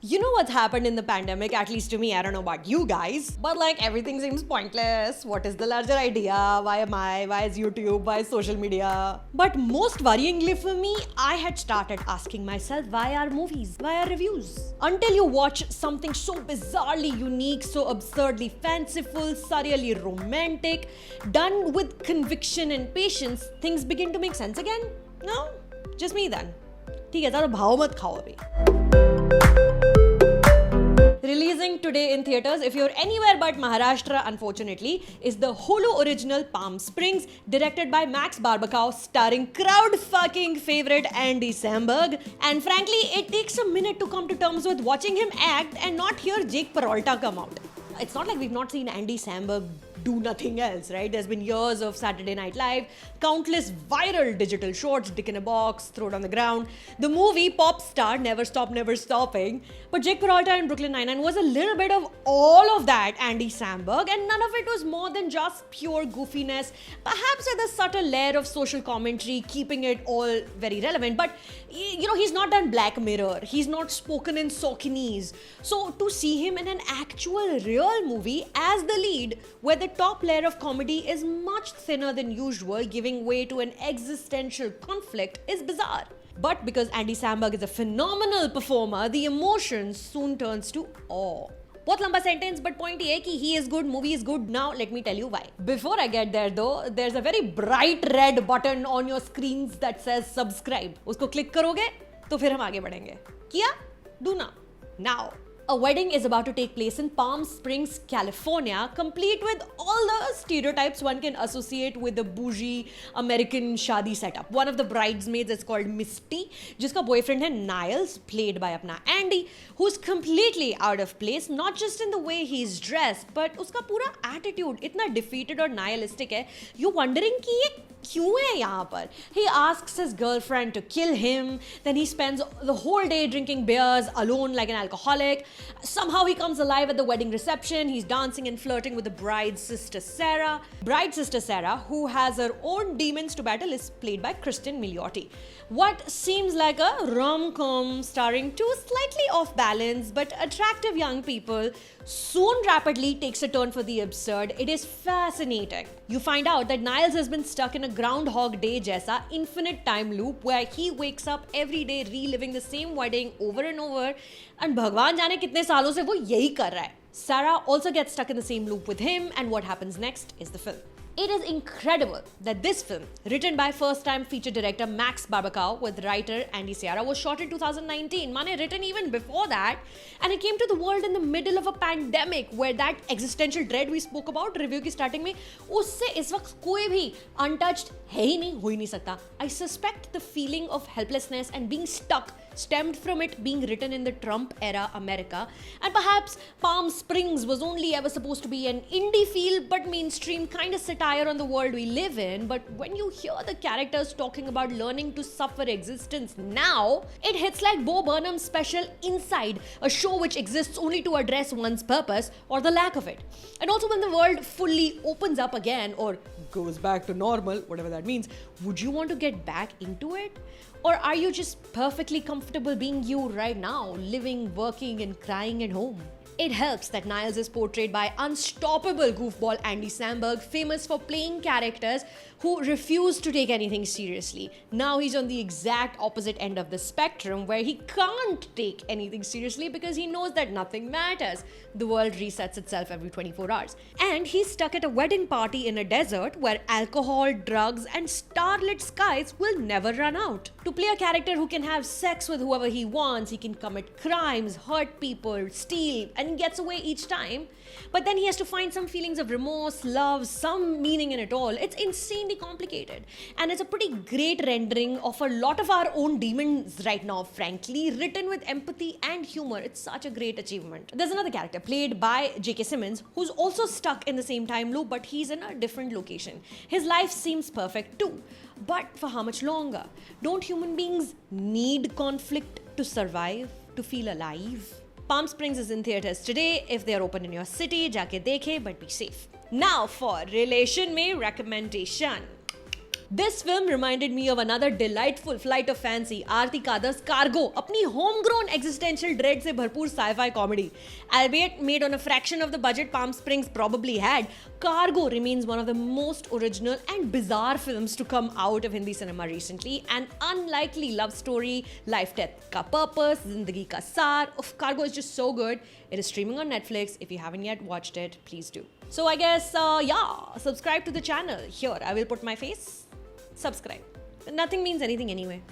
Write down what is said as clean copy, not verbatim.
You know what's happened in the pandemic, at least to me, I don't know about you guys, but like everything seems pointless. What is the larger idea? Why am I? Why is YouTube? Why is social media? But most worryingly for me, I had started asking myself, why are movies? Why are reviews? Until you watch something so bizarrely unique, so absurdly fanciful, surreally romantic, done with conviction and patience, things begin to make sense again? No? Just me then. ठीक है, ज़्यादा भाव मत खाओ अभी. Releasing today in theaters, if you're anywhere but Maharashtra, unfortunately, is the Hulu original Palm Springs, directed by Max Barbakow, starring crowd-fucking favorite Andy Samberg. And frankly, it takes a minute to come to terms with watching him act and not hear Jake Peralta come out. It's not like we've not seen Andy Samberg do nothing else, right? There's been years of Saturday Night Live, countless viral digital shorts, dick in a box, throw it on the ground. The movie Pop Star, Never Stop, Never Stopping. But Jake Peralta in Brooklyn Nine-Nine was a little bit of all of that Andy Samberg, and none of it was more than just pure goofiness, perhaps with a subtle layer of social commentary, keeping it all very relevant. But, you know, he's not done Black Mirror. He's not spoken in Saucony's. So to see him in an actual real movie as the lead, where the top layer of comedy is much thinner than usual, giving way to an existential conflict, is bizarre. But because Andy Samberg is a phenomenal performer, the emotion soon turns to awe. बहुत लंबा sentence, but point ये है कि he is good, movie is good. Now let me tell you why. Before I get there though, there's a very bright red button on your screens that says subscribe. उसको click करोगे तो फिर हम आगे बढ़ेंगे. किया? Do ना. Now. A wedding is about to take place in Palm Springs, California, complete with all the stereotypes one can associate with the bougie American shadi setup. One of the bridesmaids is called Misty, जिसका boyfriend है Niles, played by अपना Andy, who's completely out of place, not just in the way he's dressed, but उसका पूरा attitude इतना defeated और nihilistic है. You're wondering कि ये क्यों है यहाँ पर? He asks his girlfriend to kill him, then he spends the whole day drinking beers alone like an alcoholic. Somehow he comes alive at the wedding reception. He's dancing and flirting with the bride's sister Sarah. Bride's sister Sarah, who has her own demons to battle, is played by Kristen Milioti. What seems like a rom-com starring two slightly off-balance but attractive young people soon rapidly takes a turn for the absurd. It is fascinating. You find out that Niles has been stuck in a Groundhog Day जैसा infinite time loop where he wakes up every day reliving the same wedding over and over, and भगवान जाने कितने सालों से वो यही कर रहा है. Sarah also gets stuck in the same loop with him, and what happens next is the film. It is incredible that this film, written by first-time feature director Max Barbakow with writer Andy Siara, was shot in 2019. Mane written even before that, and it came to the world in the middle of a pandemic where that existential dread we spoke about review की starting में, उससे इस वक्त कोई भी untouched है ही नहीं, हो ही नहीं सकता. I suspect the feeling of helplessness and being stuck stemmed from it being written in the Trump-era America, and perhaps Palm Springs was only ever supposed to be an indie feel but mainstream kind of satire on the world we live in. But when you hear the characters talking about learning to suffer existence now, it hits like Bo Burnham's special Inside, a show which exists only to address one's purpose or the lack of it. And also when the world fully opens up again or goes back to normal, whatever that means, would you want to get back into it? Or are you just perfectly comfortable being you right now, living, working, and crying at home? It helps that Niles is portrayed by unstoppable goofball Andy Samberg, famous for playing characters who refuse to take anything seriously. Now he's on the exact opposite end of the spectrum where he can't take anything seriously because he knows that nothing matters. The world resets itself every 24 hours. And he's stuck at a wedding party in a desert where alcohol, drugs, and starlit skies will never run out. To play a character who can have sex with whoever he wants, he can commit crimes, hurt people, steal, and gets away each time. But then he has to find some feelings of remorse, love, some meaning in it all. It's insanely complicated. And it's a pretty great rendering of a lot of our own demons right now, frankly, written with empathy and humor. It's such a great achievement. There's another character played by J.K. Simmons who's also stuck in the same time loop, but he's in a different location. His life seems perfect too. But for how much longer? Don't human beings need conflict to survive, to feel alive? Palm Springs is in theaters today. If they are open in your city, जाके देखे, but be safe. Now for relation में recommendation. This film reminded me of another delightful flight of fancy, Aarti Kadar's Cargo, अपनी homegrown existential dread से भरपूर sci-fi comedy. Albeit made on a fraction of the budget Palm Springs probably had, Cargo remains one of the most original and bizarre films to come out of Hindi cinema recently. An unlikely love story, life-death ka purpose, zindagi ka saar. Cargo is just so good. It is streaming on Netflix. If you haven't yet watched it, please do. So I guess, subscribe to the channel. Here, I will put my face. Subscribe. Nothing means anything anyway.